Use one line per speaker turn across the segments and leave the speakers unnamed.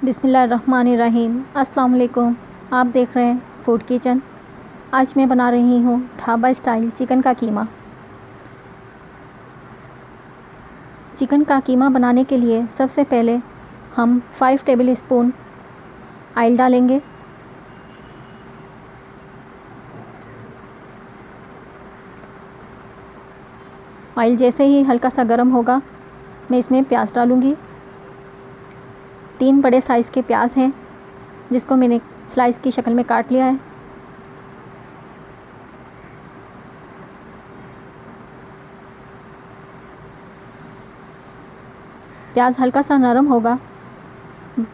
बिस्मिल्लाहिर्रहमानिर्रहीम। अस्सलाम वालेकुम। आप देख रहे हैं फूड किचन। आज मैं बना रही हूँ ढाबा स्टाइल चिकन का कीमा। चिकन का कीमा बनाने के लिए सबसे पहले हम 5 टेबल स्पून ऑयल डालेंगे। ऑयल जैसे ही हल्का सा गर्म होगा मैं इसमें प्याज डालूँगी। 3 बड़े साइज़ के प्याज हैं जिसको मैंने स्लाइस की शक्ल में काट लिया है। प्याज हल्का सा नरम होगा,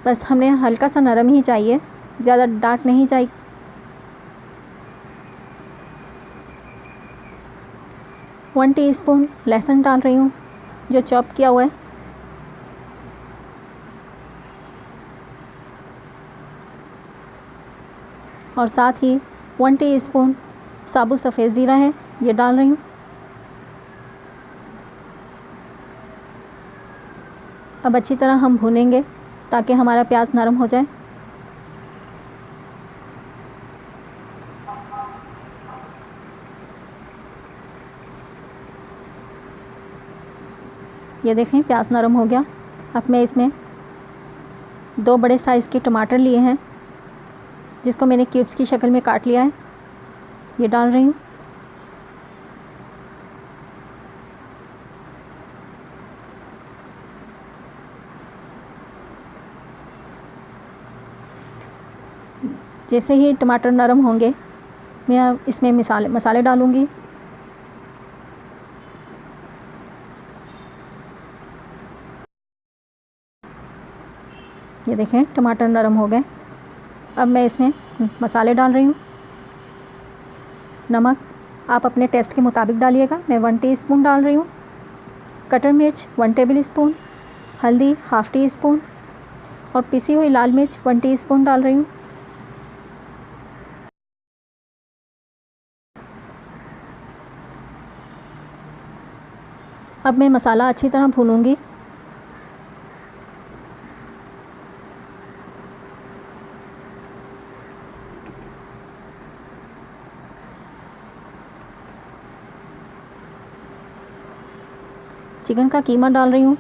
बस हमें हल्का सा नरम ही चाहिए, ज़्यादा डार्क नहीं चाहिए। वन टीस्पून लहसुन डाल रही हूँ जो चॉप किया हुआ है। और साथ ही 1 टीस्पून साबुत सफ़ेद ज़ीरा है, ये डाल रही हूँ। अब अच्छी तरह हम भूनेंगे ताकि हमारा प्याज नरम हो जाए। ये देखें प्याज नरम हो गया। अब मैं इसमें 2 बड़े साइज़ के टमाटर लिए हैं जिसको मैंने क्यूब्स की शक्ल में काट लिया है, ये डाल रही हूँ। जैसे ही टमाटर नरम होंगे मैं अब इसमें मसाले डालूँगी। ये देखें टमाटर नरम हो गए। अब मैं इसमें मसाले डाल रही हूँ। नमक आप अपने टेस्ट के मुताबिक डालिएगा, मैं 1 टीस्पून डाल रही हूँ। कटर मिर्च 1 टेबल स्पून, हल्दी ½ टीस्पून और पिसी हुई लाल मिर्च 1 टीस्पून डाल रही हूँ। अब मैं मसाला अच्छी तरह भूनूंगी। चिकन का कीमा डाल रही हूँ।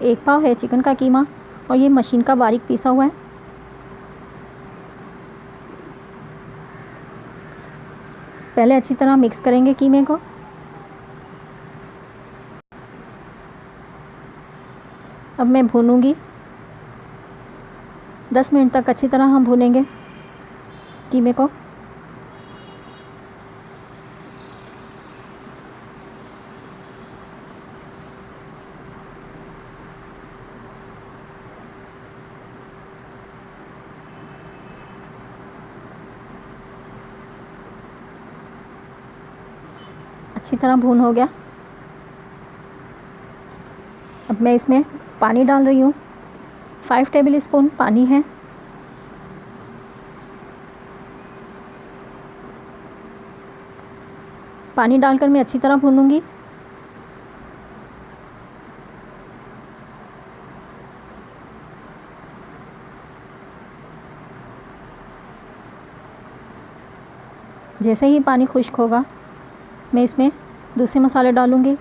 1 पाव है चिकन का कीमा और ये मशीन का बारीक पीसा हुआ है। पहले अच्छी तरह मिक्स करेंगे कीमे को। अब मैं भूनूंगी 10 मिनट तक अच्छी तरह हम भूनेंगे कीमे को। अच्छी तरह भून हो गया। अब मैं इसमें पानी डाल रही हूँ। 5 टेबल स्पून पानी है। पानी डालकर मैं अच्छी तरह भूनूंगी। जैसे ही पानी खुश्क होगा मैं इसमें दूसरे मसाले डालूंगी।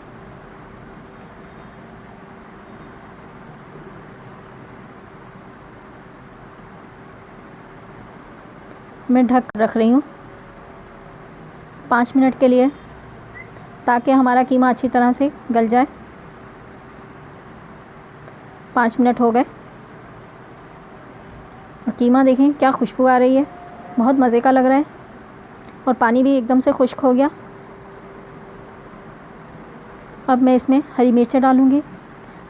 मैं ढक रख रही हूँ 5 मिनट के लिए ताकि हमारा कीमा अच्छी तरह से गल जाए। 5 मिनट हो गए और कीमा देखें क्या खुशबू आ रही है, बहुत मज़े का लग रहा है और पानी भी एकदम से खुश्क हो गया। अब मैं इसमें हरी मिर्चें डालूँगी,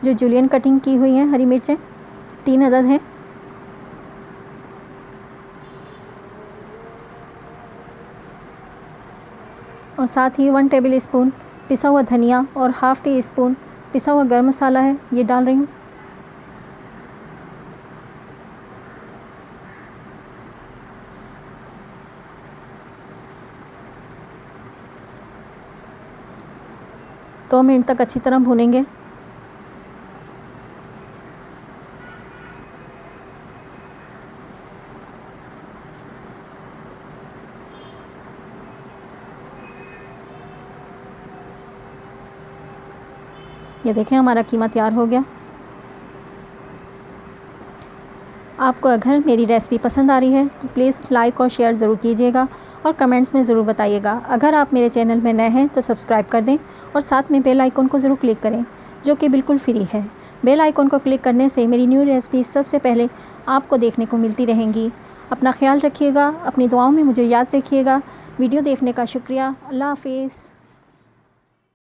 जो जूलियन कटिंग की हुई हैं हरी मिर्चें 3 अदद हैं। और साथ ही 1 टेबल स्पून पिसा हुआ धनिया और ½ टीस्पून पिसा हुआ गरम मसाला है, ये डाल रही हूँ। दो मिनट तक अच्छी तरह भूनेंगे। ये देखें हमारा कीमा तैयार हो गया। आपको अगर मेरी रेसिपी पसंद आ रही है तो प्लीज़ लाइक और शेयर ज़रूर कीजिएगा और कमेंट्स में ज़रूर बताइएगा। अगर आप मेरे चैनल में नए हैं तो सब्सक्राइब कर दें और साथ में बेल आइकन को ज़रूर क्लिक करें, जो कि बिल्कुल फ्री है। बेल आइकन को क्लिक करने से मेरी न्यू रेसिपी सबसे पहले आपको देखने को मिलती रहेंगी। अपना ख्याल रखिएगा, अपनी दुआओं में मुझे याद रखिएगा। वीडियो देखने का शुक्रिया। अल्लाह हाफिज़।